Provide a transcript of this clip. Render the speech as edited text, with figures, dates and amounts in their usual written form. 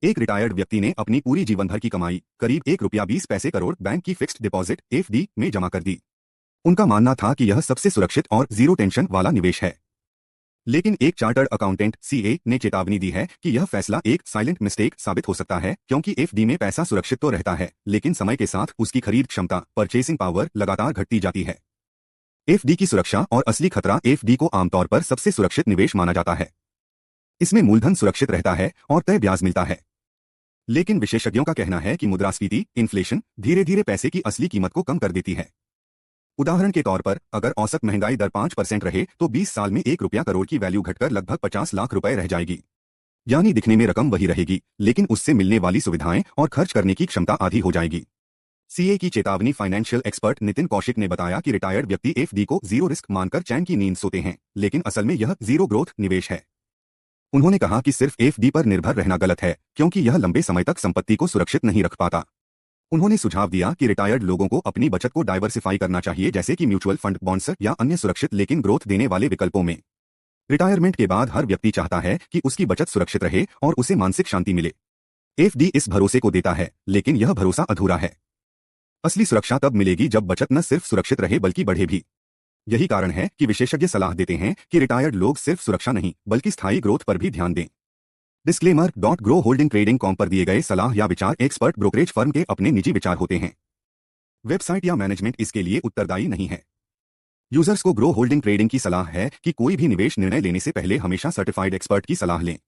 एक रिटायर्ड व्यक्ति ने अपनी पूरी जीवन भर की कमाई करीब ₹1.20 करोड़ बैंक की फिक्स्ड डिपॉजिट एफडी में जमा कर दी। उनका मानना था कि यह सबसे सुरक्षित और जीरो टेंशन वाला निवेश है। लेकिन एक चार्टर्ड अकाउंटेंट सीए ने चेतावनी दी है कि यह फैसला एक साइलेंट मिस्टेक साबित हो सकता है, क्योंकि एफडी में पैसा सुरक्षित तो रहता है, लेकिन समय के साथ उसकी खरीद क्षमता परचेसिंग पावर लगातार घटती जाती है। एफडी की सुरक्षा और असली खतरा। एफडी को आमतौर पर सबसे सुरक्षित निवेश माना जाता है। इसमें मूलधन सुरक्षित रहता है और तय ब्याज मिलता है। लेकिन विशेषज्ञों का कहना है कि मुद्रास्फीति इन्फ्लेशन धीरे धीरे पैसे की असली कीमत को कम कर देती है। उदाहरण के तौर पर अगर औसत महंगाई दर 5% रहे तो 20 साल में ₹1 करोड़ की वैल्यू घटकर लगभग 50 लाख रुपए रह जाएगी। यानी दिखने में रकम वही रहेगी, लेकिन उससे मिलने वाली सुविधाएं और खर्च करने की क्षमता आधी हो जाएगी। सीए की चेतावनी। फाइनेंशियल एक्सपर्ट नितिन कौशिक ने बताया कि रिटायर्ड व्यक्ति एफडी को जीरो रिस्क मानकर चैन की नींद सोते हैं, लेकिन असल में यह जीरो ग्रोथ निवेश है। उन्होंने कहा कि सिर्फ एफडी पर निर्भर रहना गलत है, क्योंकि यह लंबे समय तक संपत्ति को सुरक्षित नहीं रख पाता। उन्होंने सुझाव दिया कि रिटायर्ड लोगों को अपनी बचत को डाइवर्सिफाई करना चाहिए, जैसे कि म्यूचुअल फंड, बॉन्ड्स या अन्य सुरक्षित लेकिन ग्रोथ देने वाले विकल्पों में। रिटायरमेंट के बाद हर व्यक्ति चाहता है कि उसकी बचत सुरक्षित रहे और उसे मानसिक शांति मिले। एफडी इस भरोसे को देता है, लेकिन यह भरोसा अधूरा है। असली सुरक्षा तब मिलेगी जब बचत न सिर्फ सुरक्षित रहे बल्कि बढ़े भी। यही कारण है कि विशेषज्ञ सलाह देते हैं कि रिटायर्ड लोग सिर्फ सुरक्षा नहीं बल्कि स्थायी ग्रोथ पर भी ध्यान दें। Disclaimer. Grow holding trading com पर दिए गए सलाह या विचार एक्सपर्ट ब्रोकरेज फर्म के अपने निजी विचार होते हैं। वेबसाइट या मैनेजमेंट इसके लिए उत्तरदायी नहीं है। यूजर्स को ग्रो होल्डिंग ट्रेडिंग की सलाह है कि कोई भी निवेश निर्णय लेने से पहले हमेशा सर्टिफाइड एक्सपर्ट की सलाह लें।